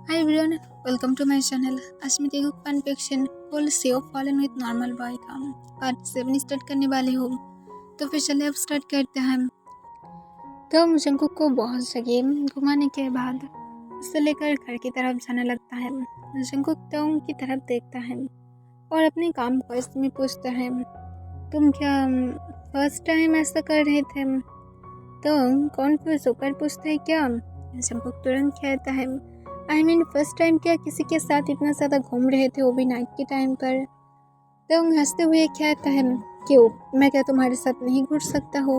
Hi everyone, welcome to my channel. आज मैं देखूँ फन फिक्शन फुल से of fallen with normal boy का पार्ट 7 स्टार्ट करने वाली हूँ। तो फिर चलिए अब स्टार्ट करते हैं। तो जंकुक को बहुत जगह घुमाने के बाद उसे लेकर घर की तरफ जाने लगता है। जंकुक तोंग की तरफ देखता है और अपने काम को इसमें पूछता है, तुम क्या फर्स्ट टाइम ऐसा कर रहे थे? तो कॉन्फ्यूज होकर पूछता है, क्या? जंकुक तुरंत कहता है, फर्स्ट टाइम क्या किसी के साथ इतना ज़्यादा घूम रहे थे, वो भी नाइट के टाइम पर? तो हंसते हुए कहता है, क्यों, मैं क्या तुम्हारे साथ नहीं घूम सकता हूँ?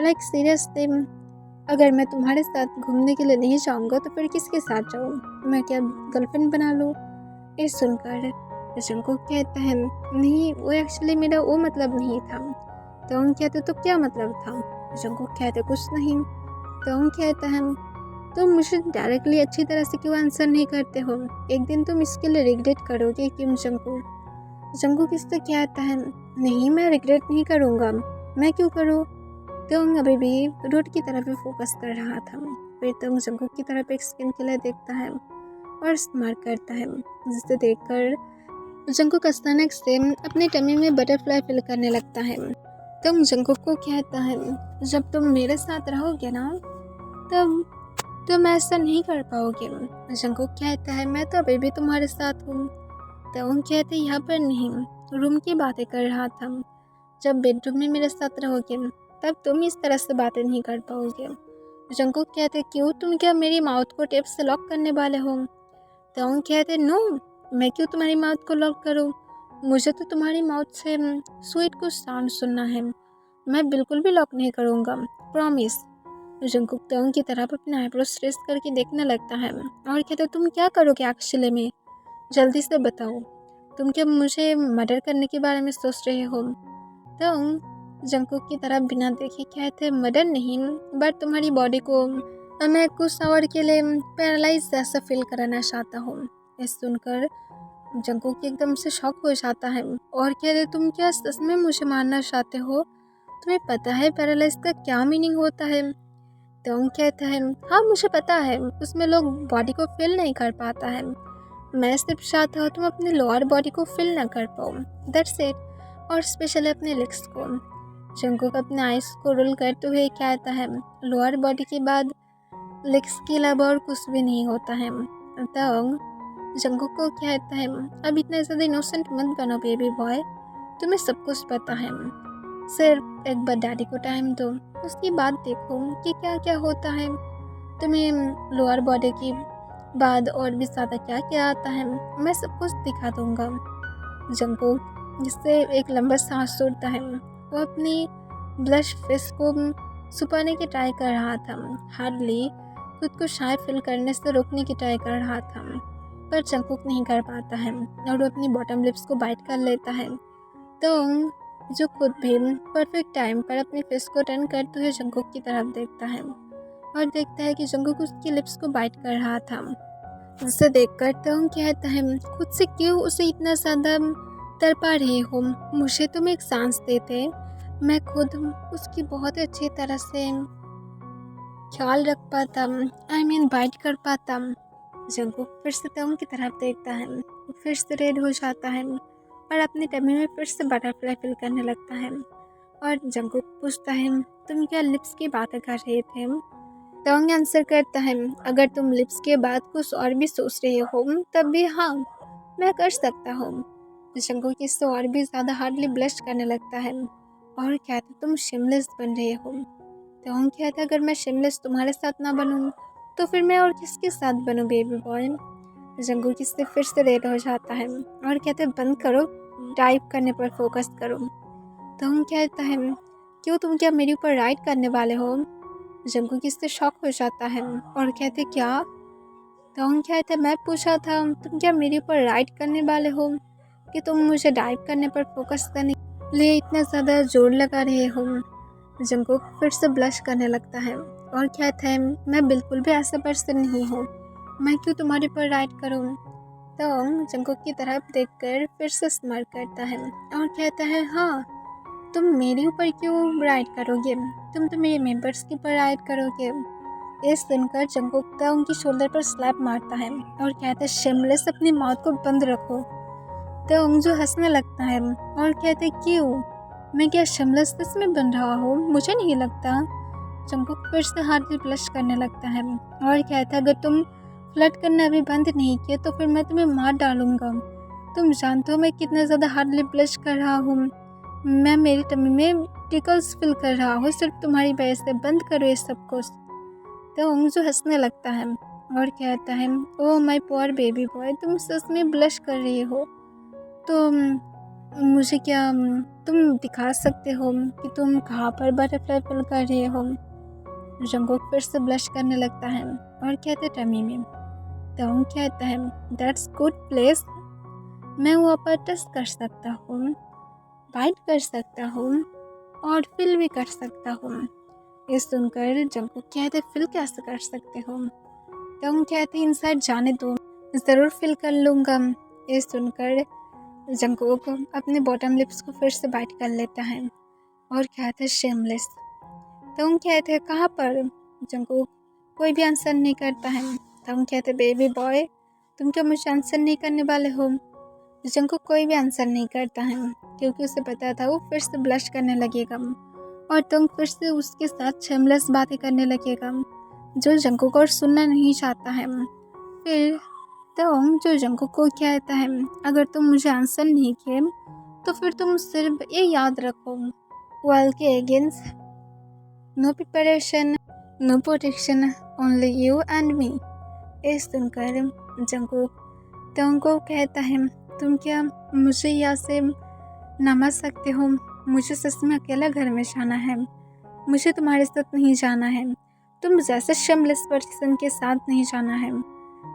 लाइक सीरियसली, अगर मैं तुम्हारे साथ घूमने के लिए नहीं जाऊँगा तो फिर किसके साथ जाऊँ? मैं क्या गर्लफ्रेंड बना लूँ? ये सुनकर जंकुक कहता है, नहीं, वो एक्चुअली मेरा वो मतलब नहीं था। तो हम कहते, तो क्या मतलब था? जंकुक कहते, कुछ नहीं। तो हम कहता है, तुम मुझे डायरेक्टली अच्छी तरह से क्यों आंसर नहीं करते हो? एक दिन तुम इसके लिए रिग्रेट करोगे क्यों? जंकुक इससे कहता है, नहीं, मैं रिग्रेट नहीं करूँगा। मैं क्यों करूँ? तो अभी भी रोड की तरफ ही फोकस कर रहा था। फिर तुम जंकुक की तरफ एक स्किन के लिए देखता है और स्मार्ट करता है, जिसे देखकर जंकुक अचानक से अपने टमी में बटरफ्लाई फील करने लगता है। तुम जंकुक को कहता है, जब तुम मेरे साथ रहोगे ना, तब तुम ऐसा नहीं कर पाओगे। जंकुक कहता है, मैं तो अभी भी तुम्हारे साथ हूँ। तो वो कहते, यहाँ पर नहीं, रूम की बातें कर रहा था। जब बेडरूम में मेरे साथ रहोगे तब तुम इस तरह से बातें नहीं कर पाओगे। जंकुक कहते, क्यों, तुम क्या मेरी माउथ को टेप से लॉक करने वाले हो? तो वो कहते, नो, मैं क्यों तुम्हारी माउथ को लॉक करूँ? मुझे तो तुम्हारी माउथ से स्वीट कुछ साउंड सुनना है। मैं बिल्कुल भी लॉक नहीं करूँगा, प्रॉमिस। जंकुक तोंग की तरफ अपने आईब्रो स्ट्रेस करके देखने लगता है और कहते, तुम क्या करोगे एक्चुअली में? जल्दी से बताओ, तुम क्या मुझे मर्डर करने के बारे में सोच रहे हो? तो जंकुक की तरफ बिना देखे कहते, मर्डर नहीं, बट तुम्हारी बॉडी को मैं कुछ आवर के लिए पैरालाइज जैसा फील कराना चाहता हूँ। ये सुनकर जंकुक एकदम से शॉक हो जाता है और कहते, तुम क्या सच में मुझे मारना चाहते हो? तुम्हें पता है पैरालाइज का क्या मीनिंग होता है? तो कहता है, हाँ, मुझे पता है, उसमें लोग बॉडी को फील नहीं कर पाता है। मैं सिर्फ चाहता हूँ तुम अपने लोअर बॉडी को फील ना कर पाओ, दैट्स इट। और स्पेशली अपने लेग्स को। जंकुक अपने आइस को रोल करते हुए कहता है, लोअर बॉडी के बाद लेग्स के अलावा और कुछ भी नहीं होता है। तो जंकुक को कहता है, अब इतना ज़्यादा इनोसेंट मत बनो बेबी बॉय, तुम्हें सब कुछ पता है। सिर्फ एक बार डैडी को टाइम दो, उसकी बात देखो कि क्या क्या होता है। तुम्हें लोअर बॉडी की बाद और भी ज़्यादा क्या क्या आता है, मैं सब कुछ दिखा दूंगा। जंकुक, जिससे एक लंबा सांस छोड़ता है, वो अपनी ब्लश फेस को छुपाने की ट्राई कर रहा था। हार्डली खुद को शाय फील करने से रोकने की ट्राई कर रहा था, पर जंकुक नहीं कर पाता है और वो अपनी बॉटम लिप्स को बाइट कर लेता है। तो जो खुद भी परफेक्ट टाइम पर अपने फेस को टर्न करते हुए जंकुक की तरफ देखता है और देखता है कि जंकुक उसकी लिप्स को बाइट कर रहा था, जिसे देखकर तोंग कहता है, खुद से क्यों उसे इतना ज़्यादा तड़पा रहे हो? मुझे तुम एक चांस देते, मैं खुद उसकी बहुत अच्छी तरह से ख्याल रख पाता, बाइट कर पाता। जंकुक फिर से तोंग की तरफ देखता है, फिर से रेड हो जाता है और अपने टमी में फिर से बटरफ्लाई फील करने लगता है। और जंकुक पूछता है, तुम क्या लिप्स की बातें कर रहे थे? तोंग आंसर करता है, अगर तुम लिप्स के बाद कुछ और भी सोच रहे हो तब भी हाँ, मैं कर सकता हूँ। जंकुक इससे और भी ज़्यादा हार्डली ब्लश करने लगता है और कहता, तुम शिमलेस बन रहे हो। तोंग कहता, अगर मैं शिमलेस तुम्हारे साथ ना बनूँ तो फिर मैं और किसके साथ बनूँ बेबी बॉय? जंकुक इससे फिर से रेड हो जाता है और कहते, बंद करो, टाइप करने पर फोकस करो। तोंग कहता है, क्यों, तुम क्या मेरे ऊपर राइड करने वाले हो? जंकुक इससे शॉक हो जाता है और कहते, क्या? तोंग कहते, मैं पूछा था तुम क्या मेरे ऊपर राइड करने वाले हो, कि तुम मुझे डाइव करने पर फोकस करने के लिए इतना ज़्यादा जोर लगा रहे हो? जंकुक फिर से ब्लश करने लगता है और कहता है, मैं बिल्कुल भी ऐसा पर्सन नहीं हूँ, मैं क्यों तुम्हारे ऊपर राइड करूँ? तो जंकुक की तरफ देखकर फिर से स्माइल करता है और कहता है, हाँ, तुम मेरे ऊपर क्यों राइड करोगे? तुम तो मेरे मेंबर्स के ऊपर राइड करोगे। ये सुनकर जंगकुक तंग की शोल्डर पर स्लैप मारता है और कहता है शेमलेस अपनी माउथ को बंद रखो। तंग जो हंसने लगता है और कहते क्यों, मैं क्या शेमलेस सच में बन रहा हूँ, मुझे नहीं लगता। जंगकुक फिर से हार्डली ब्लश करने लगता है और कहता है अगर तुम फ्लर्ट करना अभी बंद नहीं किया तो फिर मैं तुम्हें मार डालूंगा। तुम जानते हो मैं कितना ज़्यादा हार्डली ब्लश कर रहा हूँ, मैं मेरी टमी में टिकल्स फील कर रहा हूँ सिर्फ तुम्हारी वजह से, बंद करो ये सब कुछ। तो जो हंसने लगता है और कहता है oh my poor baby boy, तुम सच में ब्लश कर रही हो, तो मुझे क्या तुम दिखा सकते हो कि तुम कहाँ पर बटरफ्लाई फील कर रहे हो। जंगकुक फिर से ब्लश करने लगता है और कहते टमी में। तो कहता है दैट्स गुड प्लेस, मैं वहाँ पर टच कर सकता हूँ, बाइट कर सकता हूँ और फील भी कर सकता हूँ। ये सुनकर जंगकुक कहते फील कैसे कर सकते हो। तो कहते इनसाइड जाने दो, ज़रूर फील कर लूँगा। ये सुनकर जंगकुक अपने बॉटम लिप्स को फिर से बाइट कर लेता है और कहते शेमलेस। तो कहते कहाँ पर। जंगकुक कोई भी आंसर नहीं करता है। तो कहते बेबी बॉय तुम क्या मुझे आंसर नहीं करने वाले हो। जंगकुक कोई भी आंसर नहीं करता है क्योंकि उसे पता था वो फिर से ब्लश करने लगेगा और तुम फिर से उसके साथ शेमलेस बातें करने लगेगा जो जंगकुक और सुनना नहीं चाहता है। फिर जो जंगकुक को कहता है अगर तुम मुझे आंसर नहीं किए तो फिर तुम सिर्फ ये याद रखो, वर्ल्ड के against no preparation no protection, only you and me. ये सुनकर जंगकुक को कहता है तुम क्या मुझे यहाँ से नमक सकते हो, मुझे सच में अकेला घर में जाना है, मुझे तुम्हारे साथ नहीं जाना है, तुम जैसे शेमलेस पर्सन के साथ नहीं जाना है।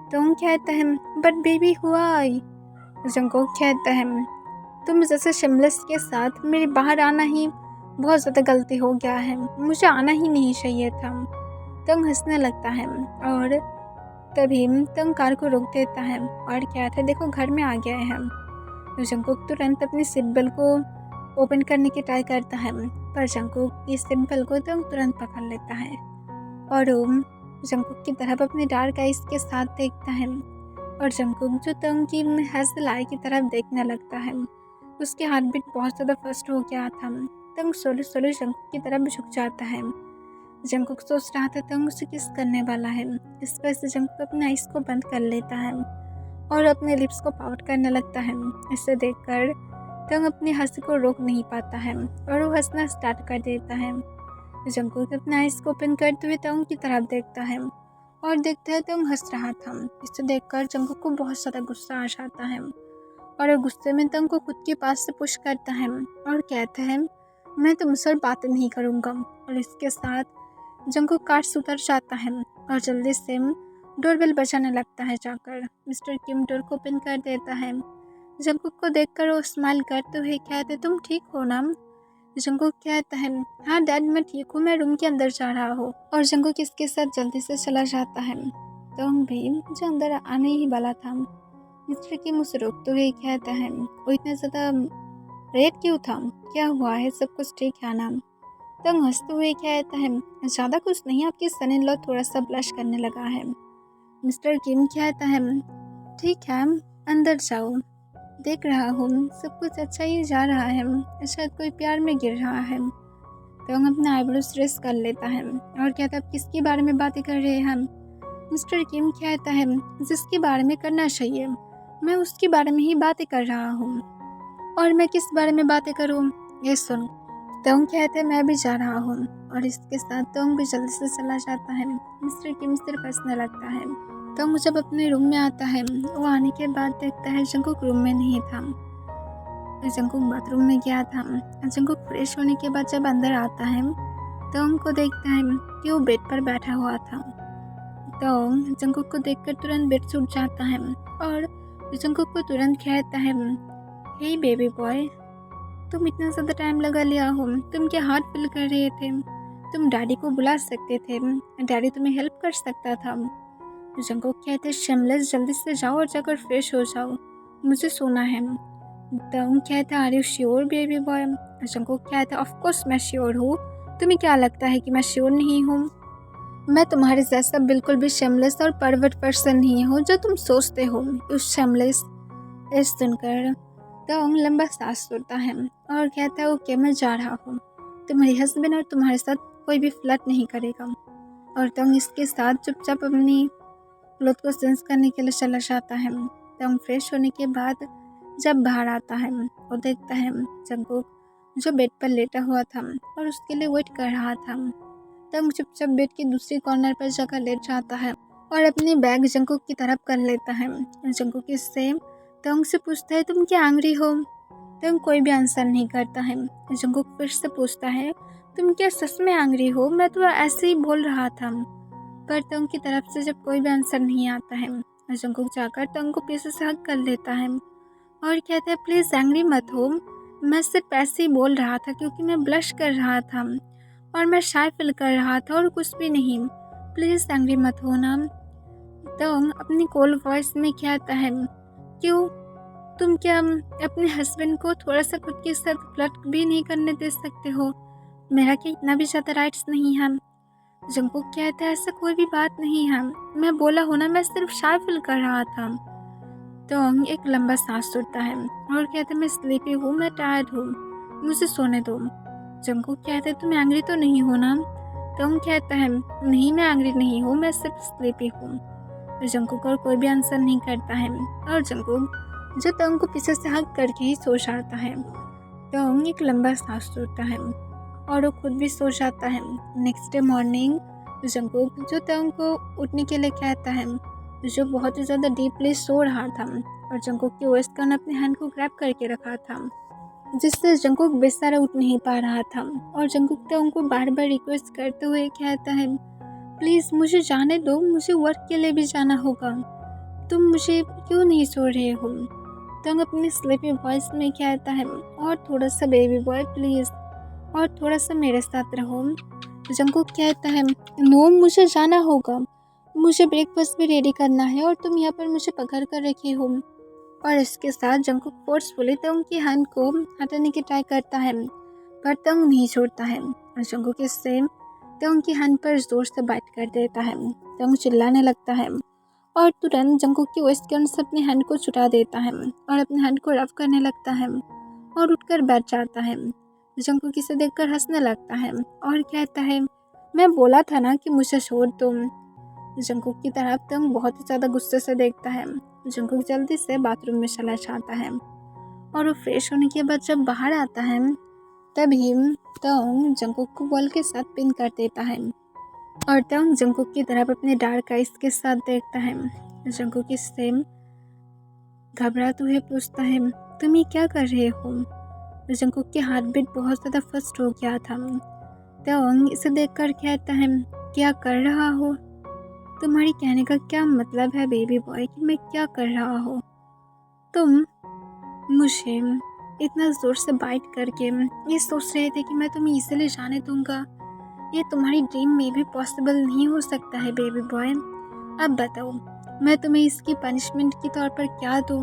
तो कहता है बट बेबी हुआ आई। जंगकुक कहता है तुम जैसे शेमलेस के साथ मेरे बाहर आना ही बहुत ज़्यादा गलती हो गया है, मुझे आना ही नहीं चाहिए था। तंग हंसने लगता है और तभी तंग कार को रोक देता है और कहता है देखो घर में आ गए हैं। जंगकुक तुरंत अपनी सीट बेल्ट को ओपन करने की ट्राई करता है पर जंगकुक इस सीट बेल्ट को तंग तुरंत पकड़ लेता है और जंगकुक की तरफ अपनी डार्क आइज के साथ देखता है और जंगकुक जो तंग की हैज़ल आई की तरफ देखने लगता है। उसके हार्ट बीट बहुत ज़्यादा फास्ट हो गया था। तंग सोलो सोलो जंगकुक की तरफ झुक जाता है। जंगकुक सोच रहा था तंग उसे किस करने वाला है, इस वजह से जंगकुक अपने आइज को बंद कर लेता है और अपने लिप्स को पाउट करने लगता है। इसे देखकर तंग अपनी हंसी को रोक नहीं पाता है और वो हंसना स्टार्ट कर देता है। जंगकुक अपने आइज को ओपन करते हुए तंग की तरफ देखता है और देखता है तंग हंस रहा था। इसे देखकर जंगकुक को बहुत ज़्यादा गुस्सा आ जाता है और वो गुस्से में तंग को खुद के पास से पुश करता है और कहता है मैं तुमसे बात नहीं करूँगा। और इसके साथ जंगकुक कार से उतर जाता है और जल्दी से डोरबेल बजाने लगता है। जाकर मिस्टर किम डोर को ओपन कर देता है। जंगकुक को देखकर वो स्माइल करते हुए कहते तुम ठीक हो ना। जंगकुक कहता है हाँ डैड मैं ठीक हूँ, मैं रूम के अंदर जा रहा हूँ। और जंगकुक इसके साथ जल्दी से चला जाता है। तो भी मुझे अंदर आने ही वाला था। मिस्टर किम उसे रोकते हुए कहता है वो इतना ज़्यादा रेड क्यों था, क्या हुआ है, सब कुछ ठीक है ना। तंग हंसते हुए कहता है ज़्यादा कुछ नहीं, आपकी सन इन लॉ थोड़ा सा ब्लश करने लगा है। मिस्टर किम कहता है ठीक है अंदर जाओ, देख रहा हूँ सब कुछ अच्छा ही जा रहा है, शायद कोई प्यार में गिर रहा है। तंग अपना आईब्रोज रेस कर लेता है और कहता है किसके बारे में बातें कर रहे हैं। मिस्टर किम कहता है जिसके बारे में करना चाहिए मैं उसके बारे में ही बातें कर रहा हूँ, और मैं किस बारे में बातें करूँ ये सुन। तंग कहते मैं भी जा रहा हूँ और इसके साथ तंग भी जल्दी से चला जाता है। मिस्टर किम सिर्फ हंसने लगता है। तंग जब अपने रूम में आता है वो आने के बाद देखता है जंगकुक रूम में नहीं था। जंगकुक बाथरूम में गया था। जंगकुक फ्रेश होने के बाद जब अंदर आता है तंग को देखता है कि वो बेड पर बैठा हुआ था। तंग जंगकुक को देखकर तुरंत बेड से उठ जाता है और जंगकुक को तुरंत कहता है हे बेबी बॉय तुम इतना ज़्यादा टाइम लगा लिया हो, तुम क्या हार्ट फील कर रहे थे, तुम डैडी को बुला सकते थे, डैडी तुम्हें हेल्प कर सकता था। जंगकुक कहते शेमलेस जल्दी से जाओ और जाकर फ्रेश हो जाओ, मुझे सोना है। तंग कहता are you sure baby boy. Jungkook कहता ऑफ कोर्स मैं श्योर हूँ, तुम्हें क्या लगता है कि मैं श्योर नहीं हूँ। मैं तुम्हारे जैसा बिल्कुल भी शेमलेस और परवर्ट पर्सन नहीं हूँ जो तुम सोचते हो। उस शेमलेस इस सुनकर तोंग लंबा सांस लेता है और कहता है ओके मैं जा रहा हूँ, तुम्हारे हस्बैंड और तुम्हारे साथ कोई भी फ्लर्ट नहीं करेगा। और तोंग इसके साथ चुपचाप अपनी क्लोथ को चेंज करने के लिए चला जाता है। तोंग फ्रेश होने के बाद जब बाहर आता है वो देखता है जंगकुक जो बेड पर लेटा हुआ था और उसके लिए वेट कर रहा था। तोंग चुपचाप बेड के दूसरे कॉर्नर पर जाकर लेट जाता है और अपनी बैग जंगकुक की तरफ कर लेता है। जंगकुक इससे तोंग से पूछता है तुम क्या एंग्री हो। तोंग कोई भी आंसर नहीं करता है। जंगकुक फिर से पूछता है तुम क्या सच में एंग्री हो, मैं तो ऐसे ही बोल रहा था। पर तोंग की तरफ से जब कोई भी आंसर नहीं आता है जंगकुक जाकर तोंग को पीछे से हग कर लेता है और कहता है प्लीज़ एंग्री मत हो, मैं सिर्फ ऐसे ही बोल रहा था क्योंकि मैं ब्लश कर रहा था और मैं शाय फील कर रहा था और कुछ भी नहीं, प्लीज़ एंग्री मत हो ना। तोंग अपनी कोल्ड वॉइस में कहता है क्यों, तुम क्या अपने हस्बैंड को थोड़ा सा खुद के साथ फ्लर्ट भी नहीं करने दे सकते हो, मेरा क्या इतना भी ज़्यादा राइट्स नहीं है। जंगकुक कहता है ऐसा कोई भी बात नहीं है, मैं बोला हो ना मैं सिर्फ शाय फील कर रहा था। तोंग एक लंबा सांस छोड़ता है और कहता है मैं स्लीपी हूँ, मैं टायर्ड हूँ, मुझे सोने दो। जंगकुक कहता है तुम एंग्री तो नहीं हो ना। तोंग कहता है नहीं मैं एंग्री नहीं हूँ, मैं सिर्फ स्लीपी हूँ। जंगकुक और कोई भी आंसर नहीं करता है और जंगकुक जो तोंग को पीछे से हग करके ही सो जाता है। तोंग एक लंबा सांस छोड़ता है और वो खुद भी सो जाता है। नेक्स्ट डे मॉर्निंग जंगकुक जो तोंग को उठने के लिए कहता है जो बहुत ही ज़्यादा डीपली सो रहा था और जंगकुक की वेस्ट गन अपने हैंड को ग्रैब करके रखा था जिससे जंगकुक बेचारा उठ नहीं पा रहा था। और जंगकुक तोंग को बार बार रिक्वेस्ट करते हुए कहता है प्लीज़ मुझे जाने दो, मुझे वर्क के लिए भी जाना होगा, तुम मुझे क्यों नहीं सो रहे हो। तोंग अपनी स्लीपी वॉइस में कहता है और थोड़ा सा बेबी बॉय प्लीज़, और थोड़ा सा मेरे साथ रहो। जंगकुक कहता है नो मुझे जाना होगा, मुझे ब्रेकफास्ट भी रेडी करना है और तुम यहाँ पर मुझे पकड़ कर रखे हो। और इसके साथ जंगकुक फोर्सफुली तोंग की हैंड को हटाने की ट्राई करता है पर तोंग नहीं छोड़ता है और जंगकुक इससे तोंग की हैंड पर जोर से बाइट कर देता है। तोंग चिल्लाने लगता है और तुरंत जंगकुक की वेस्ट गन से अपने हैंड को छुटा देता है और अपने हैंड को रफ करने लगता है और उठकर बैठ जाता है। जंगकुक इसे देखकर हंसने लगता है और कहता है मैं बोला था ना कि मुझे छोड़ दो। जंगकुक की तरफ तोंग बहुत ही ज़्यादा गुस्से से देखता है। जंगकुक जल्दी से बाथरूम में चला जाता है और वो फ्रेश होने के बाद जब बाहर आता है तभी तोंग जंगकुक को बॉल के साथ पिन कर देता है और तोंग जंगकुक की तरफ अपने डार्क आइज के साथ देखता है। जंगकुक इससे घबराते हुए पूछता है तुम ये क्या कर रहे हो। जंगकुक की हार्ट बीट बहुत ज़्यादा फास्ट हो गया था। तोंग इसे देखकर कहता है क्या कर रहा हो, तुम्हारी कहने का क्या मतलब है बेबी बॉय कि मैं क्या कर रहा हूँ। तुम मुझे इतना ज़ोर से बाइट करके ये सोच रहे थे कि मैं तुम्हें इसीलिए जाने दूंगा, ये तुम्हारी ड्रीम में भी पॉसिबल नहीं हो सकता है बेबी बॉय। अब बताओ मैं तुम्हें इसकी पनिशमेंट के तौर पर क्या दूँ।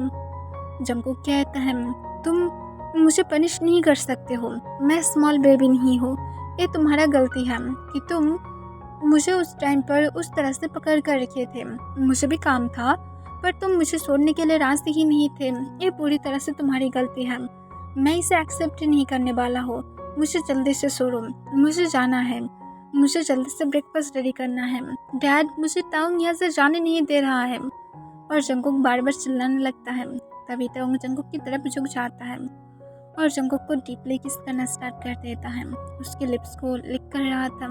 जंगकुक कहता है तुम मुझे पनिश नहीं कर सकते हो, मैं स्मॉल बेबी नहीं हूँ, ये तुम्हारा गलती है कि तुम मुझे उस टाइम पर उस तरह से पकड़ कर रखे थे, मुझे भी काम था पर तुम मुझे छोड़ने के लिए रास्ते ही नहीं थे, ये पूरी तरह से तुम्हारी गलती है, मैं इसे एक्सेप्ट नहीं करने वाला हूँ। मुझे जल्दी से छोड़ो, मुझे जाना है, मुझे जल्दी से ब्रेकफास्ट रेडी करना है, डैड मुझे तोंग यहाँ से जाने नहीं दे रहा है। और जंगकुक बार बार चिल्लाने लगता है। तभी तोंग जंगकुक की तरफ झुक जाता है और जंगकुक को डीपली किस करना स्टार्ट कर देता है। उसके लिप्स को लिक कर रहा था,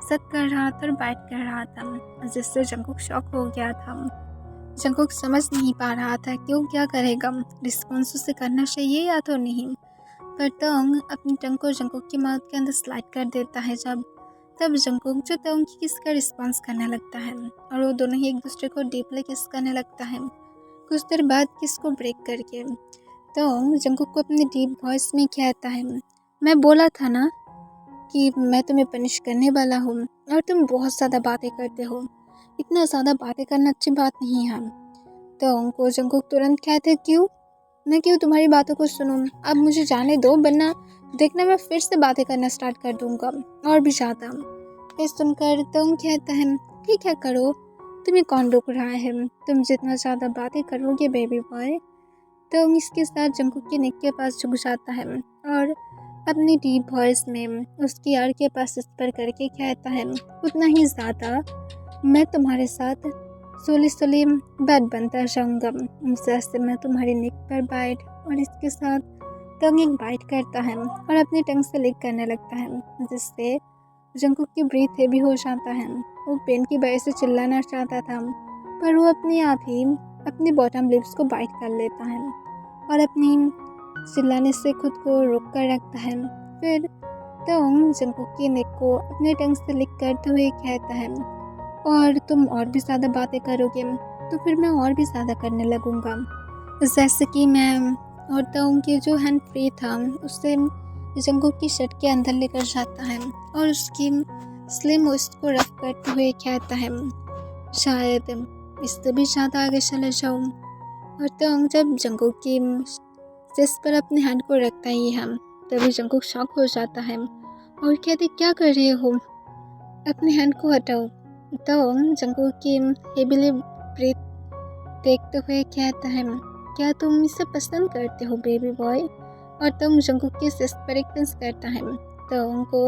सक कर रहा था और बाइट कर रहा था जिससे जंगकुक शॉक हो गया था। जंगकुक समझ नहीं पा रहा था कि वो क्या करेगा, रिस्पॉन्स उसे करना चाहिए या तो नहीं। पर तोंग अपनी टंग को जंगकुक की माउथ के अंदर स्लाइड कर देता है तब जंगकुक जो तोंग की किस का रिस्पॉन्स करने लगता है और वो दोनों ही एक दूसरे को डीपली किस करने लगता है। कुछ देर बाद किस को ब्रेक करके तोंग जंगकुक को अपनी डीप वॉइस में कहता है मैं बोला था ना कि मैं तुम्हें पनिश करने वाला हूँ और तुम बहुत ज़्यादा बातें करते हो, इतना ज़्यादा बातें करना अच्छी बात नहीं है। तोंग को जंगकुक तुरंत कहते क्यों, मैं क्यों तुम्हारी बातों को सुनूं, अब मुझे जाने दो वरना देखना मैं फिर से बातें करना स्टार्ट कर दूंगा और भी ज़्यादा। ये सुनकर तोंग कहता है ठीक है करो, तुम्हें कौन रोक रहा है, तुम जितना ज़्यादा बातें करोगे बेबी बॉय। तोंग इसके साथ जंगकुक के नेक के पास झुक जाता है और अपनी डीप वॉइस में उसकी यार के पास विस्पर करके कहता है उतना ही ज़्यादा मैं तुम्हारे साथ सोली सोली बैट बनता जाऊँगा। जैसे मैं तुम्हारे नेक पर बाइट, और इसके साथ तंग एक बाइट करता है और अपनी टंग से लिक करने लगता है, जिससे जंगकुक की ब्रीथ हेवी हो जाता है। वो पेन की वजह से चिल्लाना चाहता था, पर वो अपने आप ही अपनी बॉटम लिप्स को बाइट कर लेता है और अपनी चिल्लाने से खुद को रोक कर रखता है। फिर तंग जंगकुक की नेक को अपने टंग से लिक करते हुए कहता है और तुम और भी ज़्यादा बातें करोगे तो फिर मैं और भी ज़्यादा करने लगूँगा। जैसे कि मैं, और तंग के जो हैंड फ्री था उससे जंगकुक की शर्ट के अंदर लेकर जाता है और उसकी स्लिम वेस्ट को रफ करते हुए कहता है शायद इससे भी ज़्यादा आगे चले जाऊँ। और तंग जब जंगकुक की चेस्ट पर अपने हैंड को रखता ही है तभी जंगकुक शॉक हो जाता है और कहते क्या कर रहे हो, अपने हैंड को हटाओ। तंग जंगकुक की हेवीली ब्रीथ देखते हुए कहता है क्या तुम इसे पसंद करते हो बेबी बॉय। और तंग जंगकुक के चेस्ट पर एक पिंच करता है। तंग को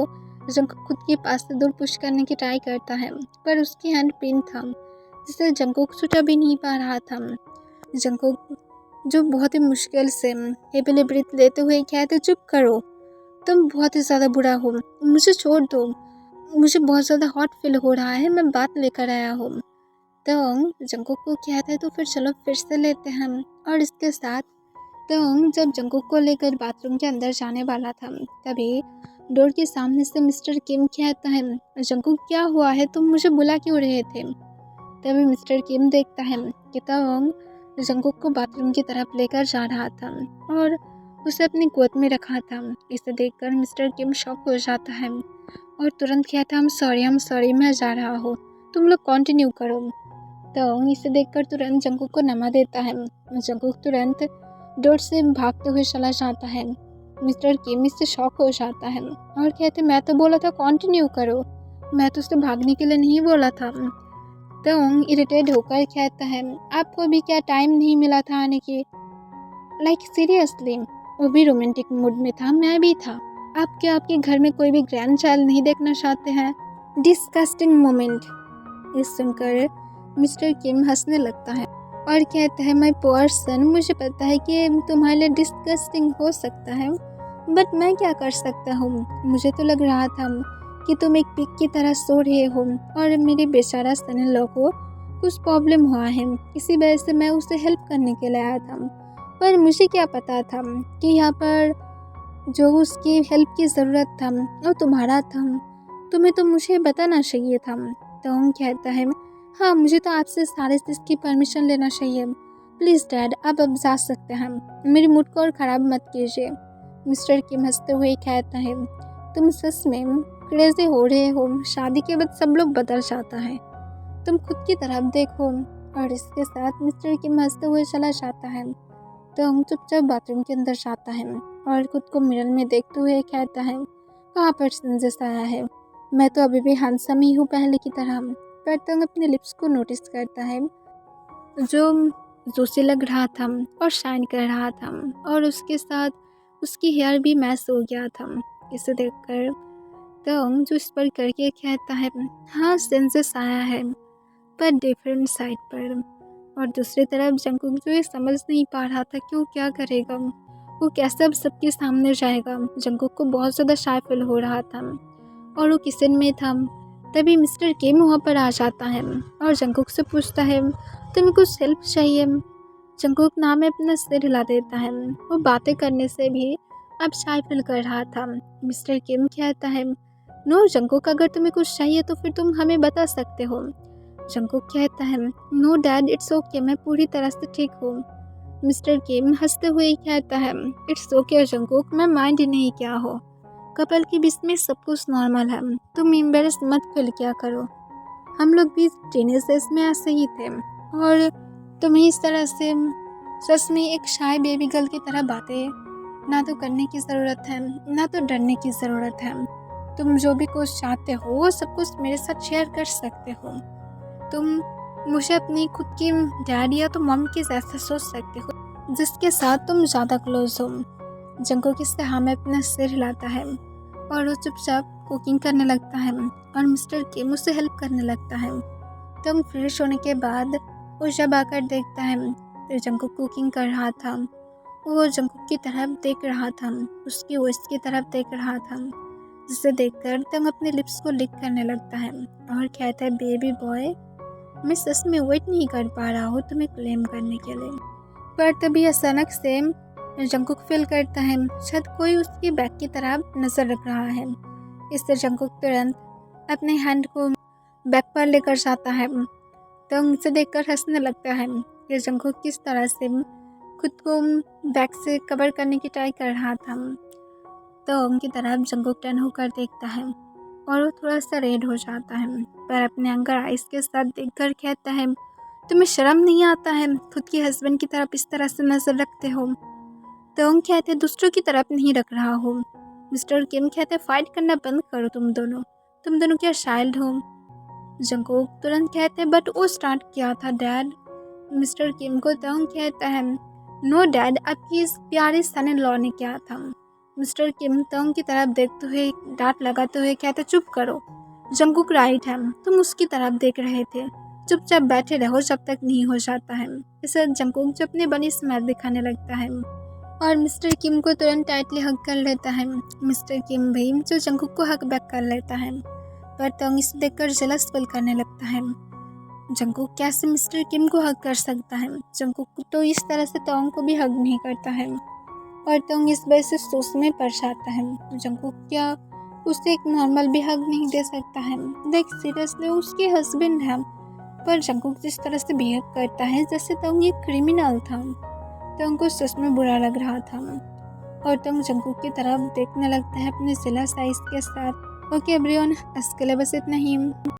जंगकुक खुद के पास से दूर पुश करने की ट्राई करता है, पर उसकी हैंड पिन था जिसे जंगकुक छुटा भी नहीं पा रहा था। जंगकुक जो बहुत ही मुश्किल से हेवीली ब्रीथ लेते हुए कहते चुप करो, तुम बहुत ही ज़्यादा बुरा हो, मुझे छोड़ दो, मुझे बहुत ज़्यादा हॉट फील हो रहा है, मैं बात लेकर आया हूँ। तंग जंगकुक को कहता है तो फिर चलो फिर से लेते हैं। और इसके साथ तंग जब जंगकुक को लेकर बाथरूम के अंदर जाने वाला था तभी डोर के सामने से मिस्टर किम कहता है जंगकुक क्या हुआ है, तुम मुझे बुला क्यों रहे थे। तभी मिस्टर किम देखता है कि तंग जंगकुक को बाथरूम की तरफ लेकर जा रहा था और उसे अपनी गोद में रखा था। इसे देखकर मिस्टर किम शॉक हो जाता है और तुरंत कहता है हम सॉरी मैं जा रहा हूँ, तुम लोग कंटिन्यू करो। तंग इसे देखकर तुरंत जंगकुक को नमा देता है। जंगकुक तुरंत डोर से भागते हुए चला जाता है। मिस्टर किम इससे शॉक हो जाता है और कहते मैं तो बोला था कंटिन्यू करो, मैं तो उसे भागने के लिए नहीं बोला था। तंग इरिटेट होकर कहता है आपको अभी क्या टाइम नहीं मिला था आने की, लाइक सीरियसली, वो भी रोमांटिक मूड में था, मैं भी था, आप क्या आपके घर में कोई भी ग्रैंड चाइल्ड नहीं देखना चाहते हैं। Disgusting moment. इस सुनकर मिस्टर किम हंसने लगता है और कहता है माय पुअर सन, मुझे पता है कि तुम्हारे लिए डिस्गस्टिंग हो सकता है, बट मैं क्या कर सकता हूँ, मुझे तो लग रहा था कि तुम एक पिग की तरह सो रहे हो और मेरे बेचारा सन इन लॉ को कुछ प्रॉब्लम हुआ है, इसी वजह से मैं उसे हेल्प करने के लिए आया था, पर मुझे क्या पता था कि यहाँ पर जो उसकी हेल्प की ज़रूरत था वो तुम्हारा था, तुम्हें तो मुझे बताना चाहिए था। तंग कहता है हाँ मुझे तो आपसे सारे चीज़ की परमिशन लेना चाहिए, प्लीज़ डैड आप अब जा सकते हैं, मेरे मूड को और ख़राब मत कीजिए। मिस्टर किम हंसते हुए कहता है तुम सच में क्रेजी हो रहे हो, शादी के बाद सब लोग बदल जाता है, तुम खुद की तरफ देखो। और इसके साथ मिस्टर किम हंसते हुए चला जाता है। तंग चुपचाप बाथरूम के अंदर जाता है और खुद को मिरर में देखते हुए कहता है कहाँ पर चेंजेस आया है, मैं तो अभी भी हैंडसम ही हूँ पहले की तरह। पर तंग अपने लिप्स को नोटिस करता है जो जूसी लग रहा था और शाइन कर रहा था, और उसके साथ उसकी हेयर भी मैच हो गया था। इसे देखकर तंग जो इस पर करके कहता है हाँ सेंसेस आया है, पर डिफरेंट साइड पर। और दूसरी तरफ जंगकुक जो ये समझ नहीं पा रहा था कि वो क्या करेगा, वो कैसे अब सबके सामने जाएगा। जंगकुक को बहुत ज़्यादा शाय फील हो रहा था और वो किचन में था। तभी मिस्टर किम वहाँ पर आ जाता है और जंगकुक से पूछता है तुम्हें कुछ हेल्प चाहिए। जंगकुक नाम में अपना सिर हिला देता है, वो बातें करने से भी अब शाय फील कर रहा था। मिस्टर किम कहता है नो जंगकुक, अगर तुम्हें कुछ चाहिए तो फिर तुम हमें बता सकते हो। जंगकुक कहता है नो डैड इट्स ओके, मैं पूरी तरह से ठीक हूँ। मिस्टर किम हंसते हुए कहता है इट्स ओके जंगकुक, मैं माइंड नहीं किया हो, कपल के बीच में सब कुछ नॉर्मल है, तुम एम्बेरस मत फील किया करो, हम लोग भी टीनेजर्स में ऐसे ही थे और तुम्हें इस तरह से सच में एक शाय बेबी गर्ल की तरह बातें ना तो करने की ज़रूरत है ना तो डरने की ज़रूरत है। तुम जो भी कुछ चाहते हो वो सब कुछ मेरे साथ शेयर कर सकते हो। तुम मुझे अपनी खुद की डैड या तो मम के जैसा सोच सकते हो जिसके साथ तुम ज़्यादा क्लोज हो। जंगकुक इससे हाँ में अपना सिर हिलाता है और वो चुपचाप कुकिंग करने लगता है और मिस्टर किम उससे हेल्प करने लगता है। तब फ्रेश होने के बाद वो जब आकर देखता है तो जंगकुक कुकिंग कर रहा था। वो जंगकुक की तरफ देख रहा था, उसकी वॉइस की तरफ देख रहा था, जिसे देखकर तंग अपने लिप्स को लिक करने लगता है और कहता है, बेबी बॉय, मैं सच में वेट नहीं कर पा रहा हूँ तुम्हें क्लेम करने के लिए। पर तभी अचानक से जंगकुक फील करता है शायद कोई उसकी बैक की तरफ नजर रख रहा है। इससे जंगकुक तुरंत अपने हैंड को बैक पर लेकर जाता है। तो उसे देखकर हंसने लगता है कि जंगकुक किस तरह से खुद को बैक से कवर करने की ट्राई कर रहा था। तो उनकी तरफ जंगकुक टर्न होकर देखता है और वो थोड़ा सा रेड हो जाता है, पर अपने अंगर आइस के साथ देखकर कहता है, तुम्हें शर्म नहीं आता है? खुद के हस्बैंड की तरफ इस तरह से नजर रखते हो। तो हम कहते दूसरों की तरफ नहीं रख रहा हो। मिस्टर किम कहते फाइट करना बंद करो तुम दोनों क्या चाइल्ड हो? जंगकुक तुरंत कहते बट वो स्टार्ट किया था डैड। मिस्टर किम को तंग कहता है, नो डैड, आपकी इस प्यारे सन इन लॉ ने किया था। मिस्टर किम तंग की तरफ देखते हुए डांट लगाते हुए कहते चुप करो, जंगकुक राइट है, तुम उसकी तरफ देख रहे थे, चुपचाप बैठे रहो जब तक नहीं हो जाता है। इसे जंगकुक जो अपनी बड़ी स्माइल दिखाने लगता है और मिस्टर किम को तुरंत टाइटली हग कर लेता है। मिस्टर किम भी जो जंगकुक को हग बैक कर लेता है, पर तंग इसे देखकर जेलस फील करने लगता है। जंगकुक कैसे मिस्टर किम को हग कर सकता है? जंगकुक तो इस तरह से तंग को भी हग नहीं करता है और तंग इस वजह से सोच में पड़ जाता है। जंगकुक क्या उसे एक नॉर्मल भी हग नहीं दे सकता है? देख सीरियसली उसके हस्बैंड है, पर जंगकुक जिस तरह से बिहेव करता है जैसे तंग एक क्रिमिनल था। तंग को सच में बुरा लग रहा था और तंग जंगकुक की तरफ देखने लगता है अपने जिला साइज के साथ। ओके एवरीवन, आज के लिए बस इतना ही।